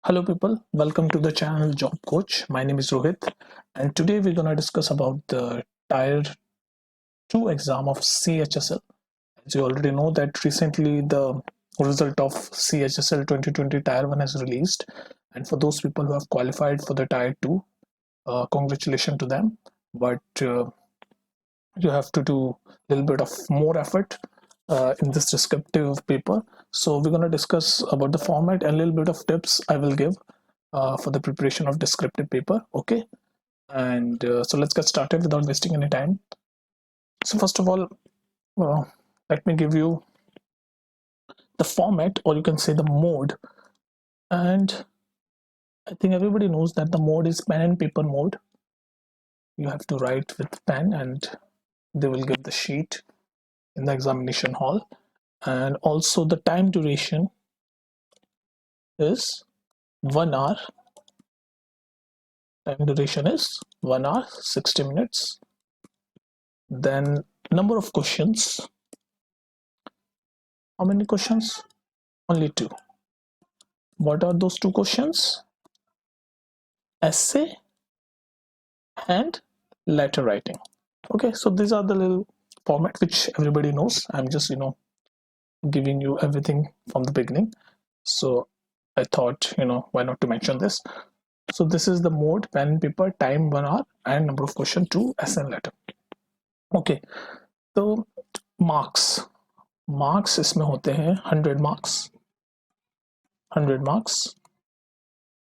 Hello people, welcome to the channel Job Coach. My name is Rohit and today we're going to discuss about the Tier 2 exam of CHSL. As you already know that recently the result of CHSL 2020 Tier 1 has released, and for those people who have qualified for the Tier 2, congratulations to them, but you have to do a little bit of more effort in this descriptive paper. So we're going to discuss about the format and a little bit of tips I will give for the preparation of descriptive paper. Okay, and so let's get started without wasting any time. So first of all, let me give you the format, or you can say the mode. And I think everybody knows that the mode is pen and paper mode. You have to write with pen and they will give the sheet in the examination hall. And also the time duration is 1 hour. Time duration is 1 hour 60 minutes. Then number of questions. How many questions? Only 2. What are those 2 questions? Essay and letter writing. Okay, so these are the little format which everybody knows. I'm just giving you everything from the beginning, so I thought why not to mention this. So this is the mode: pen and paper, time 1 hour, and number of question 2, essay and letter. Okay, so marks इसमें होते हैं 100 marks.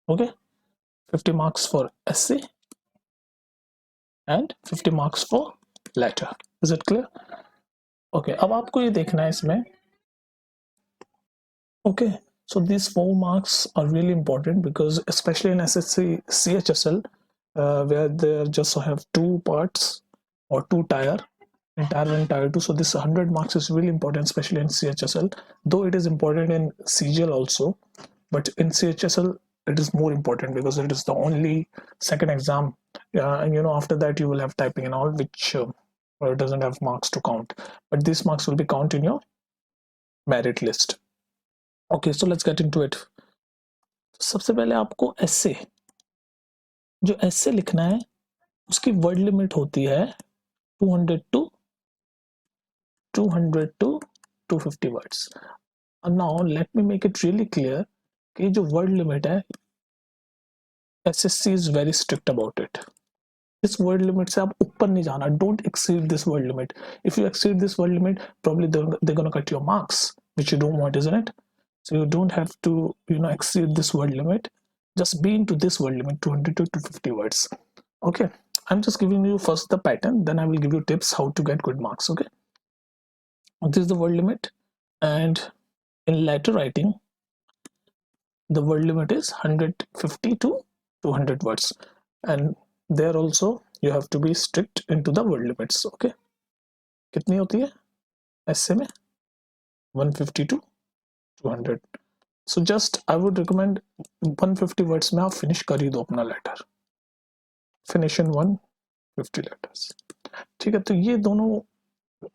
Okay, 50 marks for essay and 50 marks for letter. Is it clear? Okay, अब आपको ये देखना है इसमें. Okay, so these 4 marks are really important because especially in SSC CHSL, where they just have 2 parts or 2 tier, in tier 1 tier 2, so this 100 marks is really important, especially in CHSL, though it is important in CGL also, but in CHSL it is more important because it is the only second exam, and after that you will have typing and all, which doesn't have marks to count, but these marks will be counted in your merit list. Okay, so let's get into it. सबसे पहले आपको एसे, जो एसे लिखना है उसकी word limit होती है 200 to 250 words. And now let me make it really clear कि जो वर्ड लिमिट है, SSC is very strict about it. इस वर्ड लिमिट से आप ऊपर नहीं जाना. Don't exceed this word limit. If you exceed this word limit, probably they're gonna cut your marks, which you don't want, isn't it? So you don't have to exceed this word limit. Just be into this word limit, 200 to 250 words. Okay, I'm just giving you first the pattern, then I will give you tips how to get good marks. Okay, this is the word limit, and in letter writing the word limit is 150 to 200 words, and there also you have to be strict into the word limits. Okay, कितनी होती है ऐसे में? 150 to 200. So just I would recommend 150 words में आप finish कर ही दो अपना letter. Finish in 150 letters. ठीक है, तो ये दोनों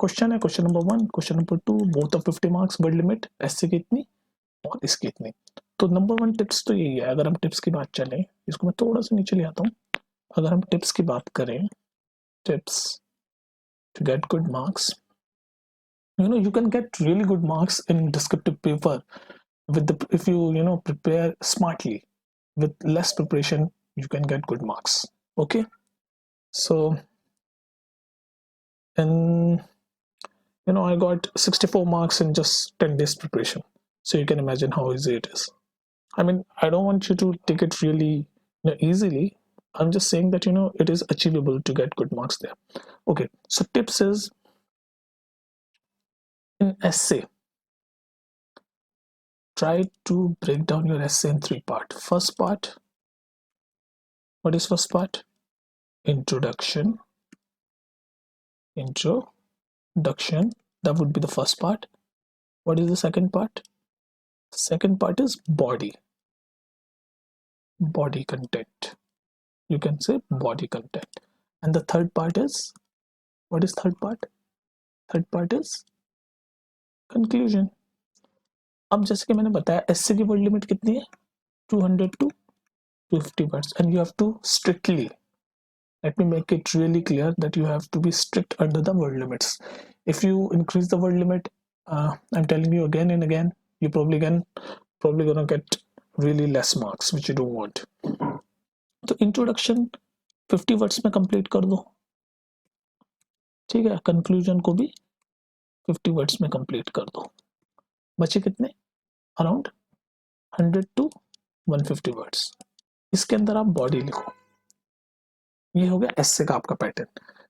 क्वेश्चन है. Question number 1, question number 2, both of 50 marks. Word limit ऐसे की इतनी और इसकी इतनी. तो नंबर 1 टिप्स तो यही है. अगर हम टिप्स की बात चलें, इसको मैं थोड़ा सा नीचे ले आता हूँ. अगर हम टिप्स की बात करें, tips to get good marks, you can get really good marks in descriptive paper with if you prepare smartly. With less preparation you can get good marks. Okay, so and I got 64 marks in just 10 days preparation, so you can imagine how easy it is. I mean, I don't want you to take it really easily. I'm just saying that it is achievable to get good marks there. Okay, so tips is, in essay, try to break down your essay in 3 parts. First part, what is first part? Introduction. That would be the first part. What is the second part? Second part is body content. You can say body content. And the third part is, what is third part? Third part is conclusion. अब जैसे कि मैंने बताया, S A की word limit कितनी है? 200 to 250 words, and you have to strictly, let me make it really clear that you have to be strict under the word limits. If you increase the word limit, I'm telling you again and again, you probably gonna get really less marks, which you don't want. तो introduction 50 words में complete कर दो, ठीक है। Conclusion को भी 50 words में complete कर दो। बचे कितने? Around 100 to 150 words. इसके अंदर आप बॉडी लिखो। ये हो गया एस्से का आपका पैटर्न।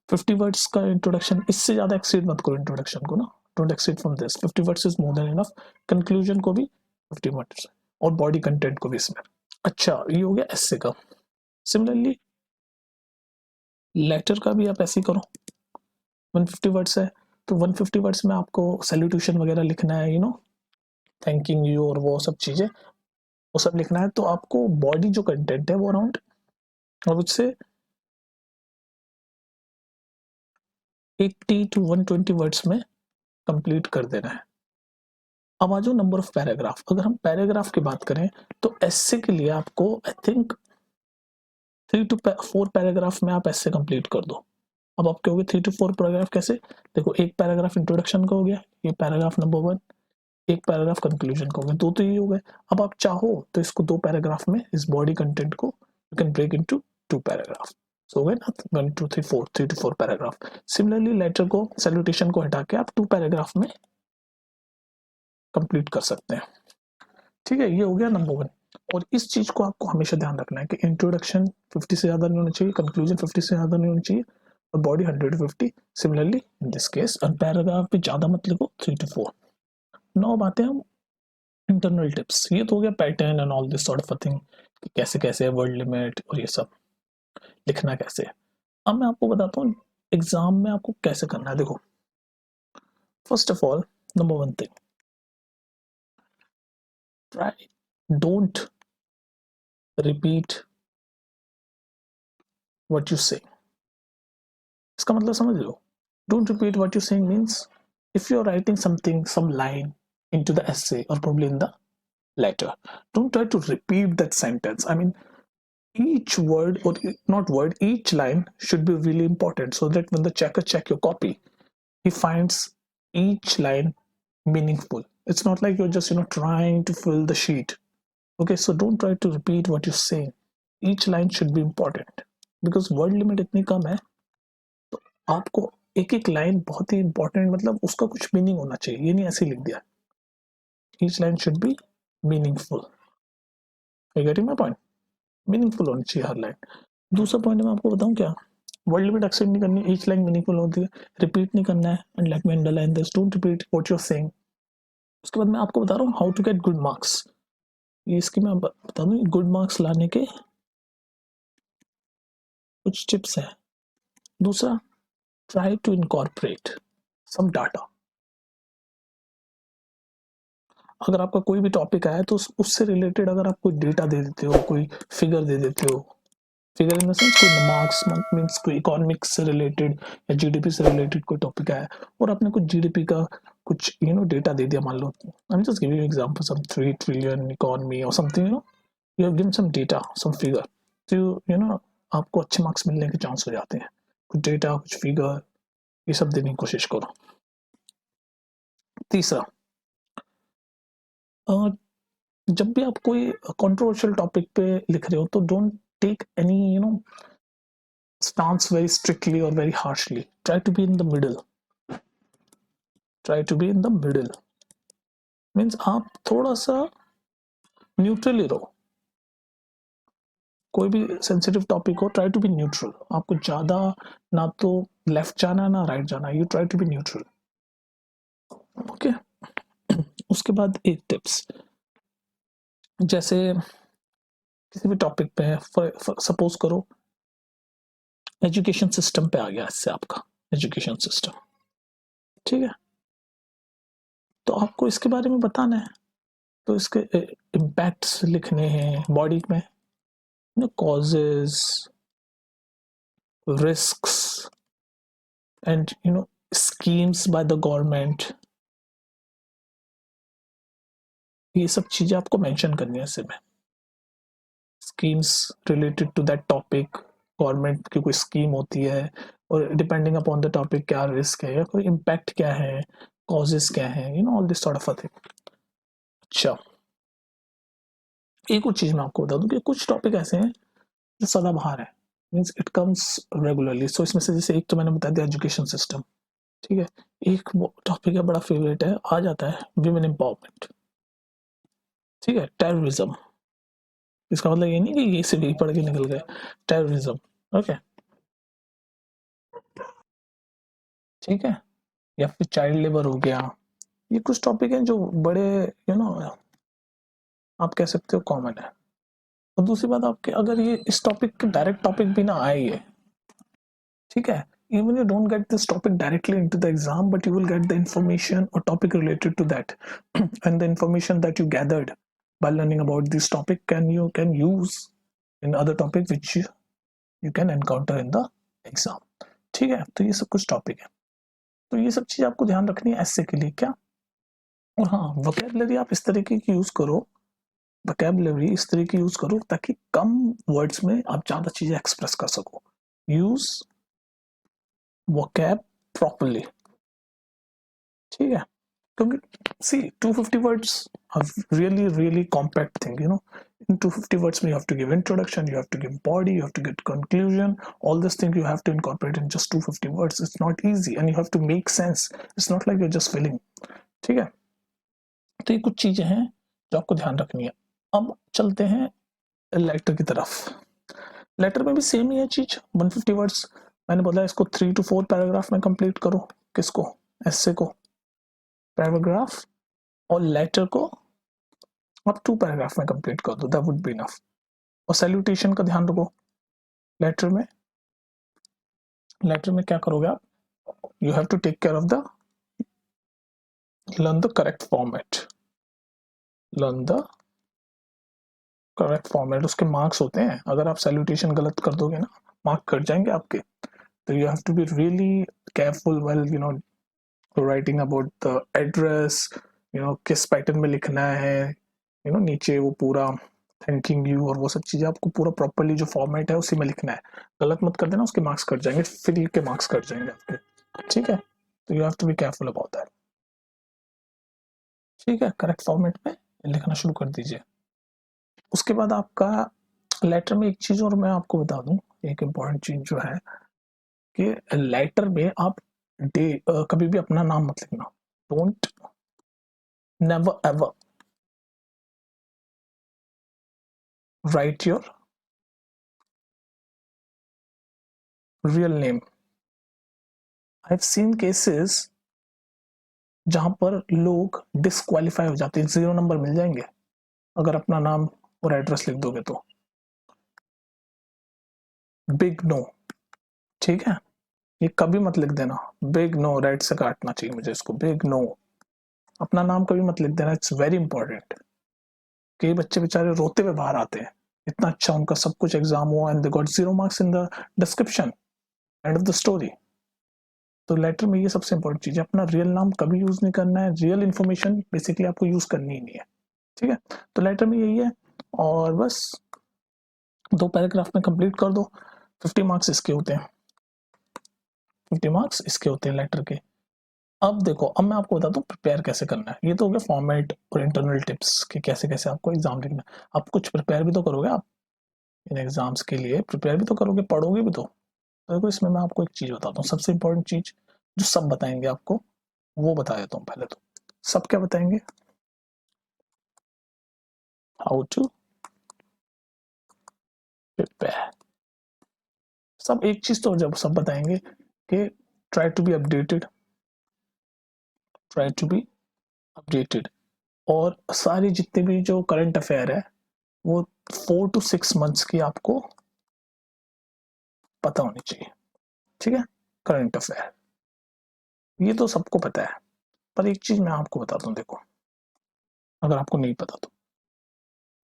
50 वर्ड्स का इंट्रोडक्शन, इससे ज्यादा एक्सीड मत करो इंट्रोडक्शन को ना, don't exceed from this. 50 words is more than enough. Conclusion को भी 50 वर्ड्स और बॉडी कंटेंट को भी इसमें। अच्छा, ये हो गया एस्से का। सिमिलरली लेटर का भी आप ऐसे ही करो। 150 वर्ड्स है तो 150 वर्ड्स में आपको सैल्यूटेशन वगैरह लिखना है, यू नो, थैंकिंग यू और वो सब चीजें, वो सब लिखना है। तो आपको बॉडी जो कंटेंट है वो अराउंड, और उससे 80 to 120 वर्ड्स में कंप्लीट कर देना है। अब आ जाओ नंबर ऑफ पैराग्राफ। अगर हम पैराग्राफ की बात करें तो एस्से के लिए आपको आई थिंक 3 to 4 पैराग्राफ में आप एस्से कंप्लीट कर दो। अब आप कहोगे 3 to 4 पैराग्राफ कैसे? देखो, एक पैराग्राफ इंट्रोडक्शन का हो गया, ये पैराग्राफ नंबर 1, एक पैराग्राफ कंक्लूजन का हो गया, दो तो ये हो गए। अब आप चाहो तो इसको 2 पैराग्राफ में, इस बॉडी कंटेंट को you can break into 2 paragraph. So हो गए ना 1 2 3 4, 3 to 4 पैराग्राफ। सिमिलरली लेटर को, सैल्यूटेशन को हटा के आप 2 पैराग्राफ में कंप्लीट कर सकते हैं, ठीक है। ये हो गया नंबर 1। और इस चीज को आपको हमेशा ध्यान रखना है कि इंट्रोडक्शन 50 से ज्यादा नहीं होना चाहिए, कंक्लूजन 50 से ज्यादा नहीं होना चाहिए, और body 100 to 50। Similarly in this case, और पैराग्राफ भी ज्यादा मत लिखो, 3 to 4। नौ बातें हम इंटरनल टिप्स। ये तो हो गया pattern and all this sort of thing, कि कैसे कैसे है वर्ड लिमिट और ये सब लिखना कैसे है। अब मैं आपको बताता हूँ एग्जाम में आपको कैसे करना है। देखो, first of all, number 1 thing, try don't repeat what you say. इसका मतलब समझ लो, don't repeat what you saying means if you're writing something, some line into the essay or probably in the letter, don't try to repeat that sentence. I mean, each word, or not word, each line should be really important, so that when the checker check your copy, he finds each line meaningful. It's not like you're just, you know, trying to fill the sheet. Okay, so don't try to repeat what you're saying. Each line should be important, because word limit इतनी कम है, तो आपको एक एक line बहुत ही important, मतलब उसका कुछ मीनिंग होना चाहिए, ये नहीं ऐसे लिख दिया। Each line should be meaningful. You getting my point? Meaningful होनी चाहिए हर लाइन। दूसरा पॉइंट मैं आपको बताऊं क्या, वर्ड लिमिट एक्सेप्ट नहीं करनी, ईच लाइन मीनिंगफुल होती है, रिपीट नहीं करना है। And let me underline this, don't repeat what you are saying. उसके बाद मैं आपको बता रहा हूँ how to get good marks. ये इसकी मैं बता दूं, गुड मार्क्स लाने के कुछ टिप्स हैं। दूसरा, try to incorporate some data. अगर आपका कोई भी टॉपिक आया तो उससे रिलेटेड अगर आप कोई डेटा दे देते हो, कोई फिगर दे देते हो, फिगर इन द सेंस कोई मार्क्स मींस कोई इकोनॉमिक्स से रिलेटेड या जीडीपी से रिलेटेड कोई टॉपिक आया और आपने कुछ जीडीपी का कुछ डेटा दे दिया, मान लो I am just giving you example, some 3 trillion economy और something, you have given some data, some figure, तो आपको अच्छे मार्क्स मिलने के चांस हो जाते हैं। कुछ डेटा, कुछ फिगर, ये सब देने की कोशिश करो। तीसरा, जब भी आप कोई कंट्रोवर्शियल टॉपिक पे लिख रहे हो तो don't take any stance very strictly or very harshly. Try to be in the middle. Try to be in the middle means आप थोड़ा सा न्यूट्रल ही रहो। कोई भी सेंसिटिव टॉपिक हो, ट्राई टू बी न्यूट्रल। आपको ज्यादा ना तो लेफ्ट जाना ना राइट जाना, you try to be neutral. Okay, उसके बाद एक टिप्स, जैसे किसी भी टॉपिक पे है, सपोज करो एजुकेशन सिस्टम पे आ गया, इससे आपका एजुकेशन सिस्टम, ठीक है, तो आपको इसके बारे में बताना है, तो इसके इम्पैक्ट्स लिखने हैं बॉडी में, causes, risks and schemes by the government, ये सब चीजें आपको मेंशन करनी है इसमें। Schemes related to that topic, government की कोई स्कीम होती है और डिपेंडिंग अपॉन द टॉपिक क्या रिस्क है या कोई इम्पैक्ट क्या है, कॉजेस क्या है, you know all this sort of a thing. अच्छा, एक और चीज मैं आपको बता दूं कि कुछ टॉपिक ऐसे हैं जो सदाबहार है, मींस इट कम्स रेगुलरली। सो इसमें से जैसे एक तो मैंने बता दिया एजुकेशन सिस्टम, ठीक है। एक टॉपिक है बड़ा फेवरेट है, आ जाता है विमेन एम्पावरमेंट, ठीक है। टेररिज्म, इसका मतलब ये नहीं कि ये सिर्फ पढ़ के निकल गए, टेररिज्म, ओके, ठीक है। या फिर चाइल्ड लेबर हो गया, ये कुछ टॉपिक हैं जो बड़े यू नो आप कह सकते हो कॉमन है। और दूसरी बात आपके अगर ये इस टॉपिक के डायरेक्ट टॉपिक भी ना आए ये, ठीक है, even you don't get this topic directly into the exam, but you will get the information or topic related to that and the information that you gathered by learning about this topic can use in other topic which you can encounter in the exam, ठीक है। तो ये सब कुछ topic है, तो ये सब चीज आपको ध्यान रखनी है ऐसे के लिए क्या। और हाँ, वोकैबुलरी आप इस तरीके की यूज करो, वोकैबुलरी इस तरीके की यूज करो ताकि कम वर्ड्स में आप ज्यादा चीजें एक्सप्रेस कर सको। यूज vocab properly, ठीक है। क्योंकि see 250 words are really compact thing, you know. In 250 words you have to give introduction, you have to give body, you have to get conclusion, all this thing you have to incorporate in just 250 words. It's not easy and you have to make sense, it's not like you're just filling, ठीक है। तो ये कुछ चीजें हैं जो आपको ध्यान रखनी है। अब चलते हैं लेटर की तरफ। लेटर में भी सेम ही है चीज, 150 वर्ड्स मैंने बोला इसको 3 to 4 पैराग्राफ में कंप्लीट करो, किसको, एसे को, पैराग्राफ, और लेटर को आप 2 पैराग्राफ में कंप्लीट कर दो, दैट वुड बी इनफ। और सैल्यूटेशन का ध्यान रखो, लेटर में, लेटर में क्या करोगे आप, you have to take care of the, learn the correct format, learn the correct format. उसके मार्क्स होते हैं, अगर आप सैल्यूटेशन गलत कर दोगे ना, मार्क कट जाएंगे आपके। तो you have to be really careful well you know writing about the address, you know किस पैटर्न में लिखना है, यू नो नीचे वो पूरा थैंकिंग यू और वो सब चीजें आपको पूरा प्रॉपर्ली जो फॉर्मेट है उसी में लिखना है। गलत मत कर देना, उसके मार्क्स कट जाएंगे, फिर के मार्क्स कट जाएंगे आपके, ठीक है। तो you have to be careful about that, ठीक है। करेक्ट फॉर्मेट में लिखना शुरू कर दीजिए। उसके बाद आपका लेटर में एक चीज और मैं आपको बता दूं, एक इम्पॉर्टेंट चीज जो है कि लेटर में आप कभी भी अपना नाम मत लिखना। Don't, never ever right your real name. I have seen cases जहां पर लोग डिस्क्वालीफाई हो जाते हैं, 0 नंबर मिल जाएंगे अगर अपना नाम और एड्रेस लिख दोगे तो। बिग नो, ठीक है, ये कभी मत लिख देना, बिग नो, रेड से काटना चाहिए मुझे इसको, बिग नो। अपना नाम कभी मत लिख देना, इट्स वेरी इंपॉर्टेंट। कई बच्चे बेचारे रोते हुए बाहर आते हैं, इतना अच्छा उनका सब कुछ एग्जाम हुआ and they got 0 marks in the description, end of the story. तो लेटर में ये सबसे इंपॉर्टेंट चीज है, अपना रियल नाम कभी यूज नहीं करना है, रियल इन्फॉर्मेशन बेसिकली आपको यूज करनी ही नहीं है, ठीक है। तो लेटर में यही है, और बस 2 पैराग्राफ में कंप्लीट कर दो। 50 मार्क्स इसके होते हैं, 50 मार्क्स इसके होते हैं लेटर के। अब देखो, अब मैं आपको बताता हूँ प्रिपेयर कैसे करना है। ये तो हो गया फॉर्मेट और इंटरनल टिप्स कि कैसे कैसे आपको एग्जाम लिखना है। आप कुछ प्रिपेयर भी तो करोगे, आप इन एग्जाम्स के लिए प्रिपेयर भी तो करोगे, पढ़ोगे भी तो देखो इसमें मैं आपको एक चीज बताता हूँ, सबसे इंपॉर्टेंट चीज जो सब बताएंगे आपको, वो बता देता हूँ पहले तो। सब क्या बताएंगे, हाउ टू प्रिपेयर। सब एक चीज तो जब सब बताएंगे कि try to be updated, try to be updated. और सारी जितने भी जो करंट अफेयर है वो 4 to 6 मंथ्स की आपको पता होनी चाहिए, ठीक है। करंट अफेयर ये तो सबको पता है, पर एक चीज मैं आपको बताता हूँ, देखो अगर आपको नहीं पता तो,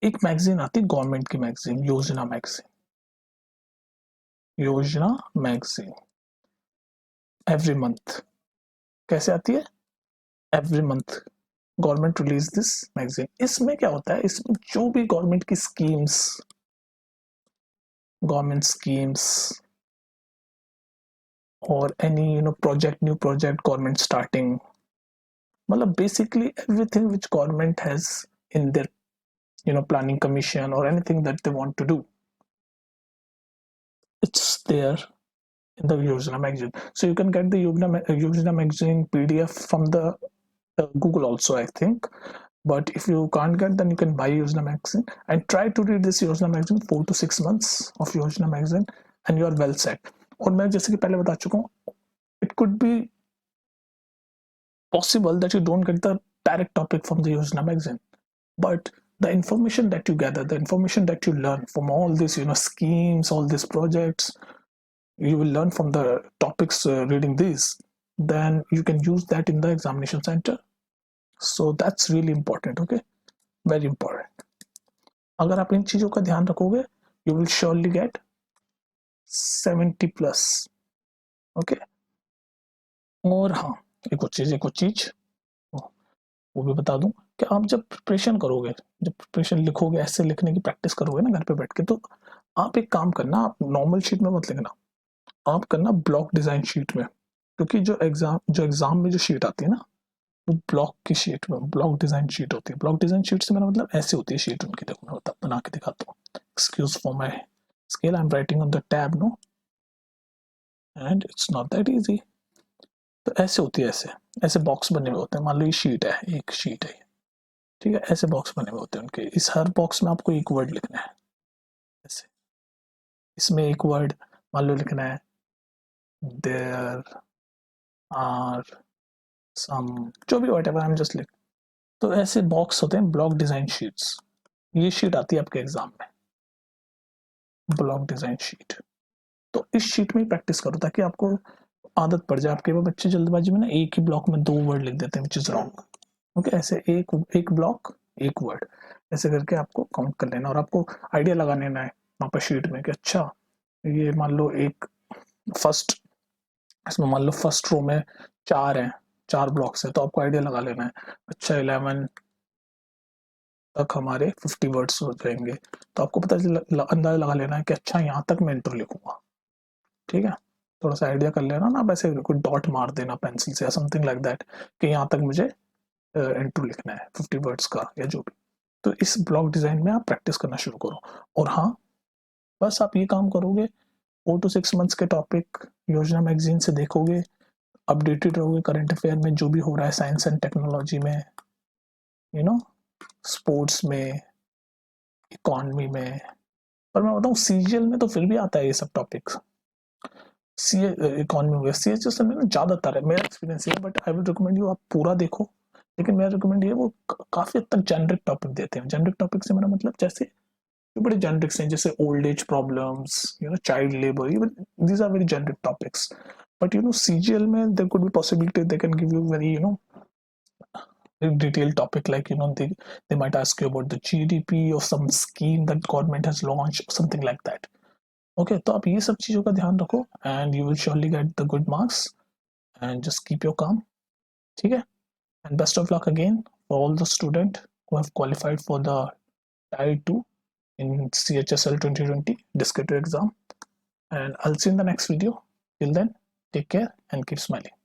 एक मैगजीन आती है गवर्नमेंट की मैगजीन, योजना मैगजीन, योजना मैगजीन एवरी मंथ। कैसे आती है, every month government release this magazine. इसमें क्या होता है, इसमें जो भी गवर्नमेंट की schemes government schemes, or any new project government starting. Matlab basically everything which government has in their planning commission or anything that they want to do, it's there in the Yojana magazine. So you can get the Yojana magazine PDF from the Google also, I think. But if you can't get, then you can buy Yojana magazine and try to read this Yojana magazine 4 to 6 months of Yojana magazine, and you are well set. और मैं जैसे कि पहले बता चुका हूँ, it could be possible that you don't get the direct topic from the Yojana magazine, but the information that you gather, the information that you learn from all these schemes, all these projects, you will learn from the topics reading these, then you can use that in the examination center. So that's really important. Okay, very important. अगर आप इन चीजों का ध्यान रखोगे, you will surely get 70 plus. Okay. और हाँ, एक और चीज वो भी बता दूं कि आप जब प्रिपरेशन करोगे, जब प्रिपरेशन लिखोगे, ऐसे लिखने की प्रैक्टिस करोगे ना घर पे बैठ के, तो आप एक काम करना, आप नॉर्मल शीट में मत लिखना, आप करना ब्लॉक डिजाइन शीट में, क्योंकि जो एग्जाम में जो शीट आती है ना, वो ब्लॉक की शीट में, ब्लॉक डिजाइन शीट होती है. ब्लॉक डिजाइन शीट से मेरा मतलब ऐसे होती है शीट उनकी. देखो मैं बना के दिखाता हूँ. Excuse for my scale, I am writing on the tab no, and it's not that easy. तो ऐसे होती है, ऐसे बॉक्स बने हुए होते हैं. मान लो ये शीट है, एक शीट है, ठीक है, ऐसे बॉक्स बने हुए होते हैं उनके. इस हर बॉक्स में आपको एक वर्ड लिखना है. ऐसे इसमें एक वर्ड मान लो लिखना है, देयर आर सम, जो भी व्हाटएवर, आई एम जस्ट लिख. तो ऐसे बॉक्स होते हैं ब्लॉक डिजाइन शीट्स. ये शीट आती है आपके एग्जाम में, ब्लॉक डिजाइन शीट. तो इस शीट में ही प्रैक्टिस करो ताकि आपको आदत पड़ जाए. आपके वो बच्चे जल्दबाजी में ना एक ही ब्लॉक में 2 वर्ड लिख देते हैं, विच इज रॉन्ग. ओके, ऐसे एक ब्लॉक एक वर्ड, ऐसे करके आपको काउंट कर लेना, और आपको आइडिया लगा लेना है वहाँ पर शीट में कि अच्छा ये मान लो एक फर्स्ट, इसमें मान लो फर्स्ट रो में 4 हैं, 4 ब्लॉक्स है, तो आपको आइडिया लगा लेना है अच्छा 11 तक हमारे 50 वर्ड्स हो जाएंगे. तो आपको पता अंदाजा लगा लेना है कि अच्छा यहाँ तक मैं इंट्रो लिखूंगा. ठीक है, थोड़ा सा आइडिया कर लेना ना, वैसे कोई डॉट मार देना पेंसिल से या समथिंग लाइक दैट कि यहाँ तक मुझे इंट्रो लिखना है 50 वर्ड्स का या जो भी. तो इस ब्लॉक डिजाइन में आप प्रैक्टिस करना शुरू करो. और हाँ, बस आप ये काम करोगे, 4 to 6 मंथ्स के टॉपिक योजना मैगजीन से देखोगे, अपडेटेड रहोगे करंट अफेयर में जो भी हो रहा है साइंस एंड टेक्नोलॉजी में, स्पोर्ट्स में, इकोनॉमी में. पर मैं बताऊँ सीजीएल में तो फिर भी आता है ये सब टॉपिक्स. इकोनॉमी में सीएचएस में ज्यादातर है, मेरा एक्सपीरियंस है. But I will recommend you आप पूरा देखो, लेकिन मेरा रिकमेंड ये वो काफी हद तक जेनरिक टॉपिक देते हैं. जेनरिक टॉपिक से मेरा मतलब जैसे जो बड़े जेनरिक्स हैं, जैसे old age problems, child labour, even these are very generic topics. But CGL में there could be possibility they can give you very detailed topic, like they might ask you about the GDP or some scheme that government has launched, something like that. Okay, तो आप ये सब चीजों का ध्यान रखो and you will surely get the good marks, and just keep your calm. ठीक है, and best of luck again for all the student who have qualified for the Tier 2 in CHSL 2020 descriptive exam. And I'll see you in the next video. Till then, take care and keep smiling.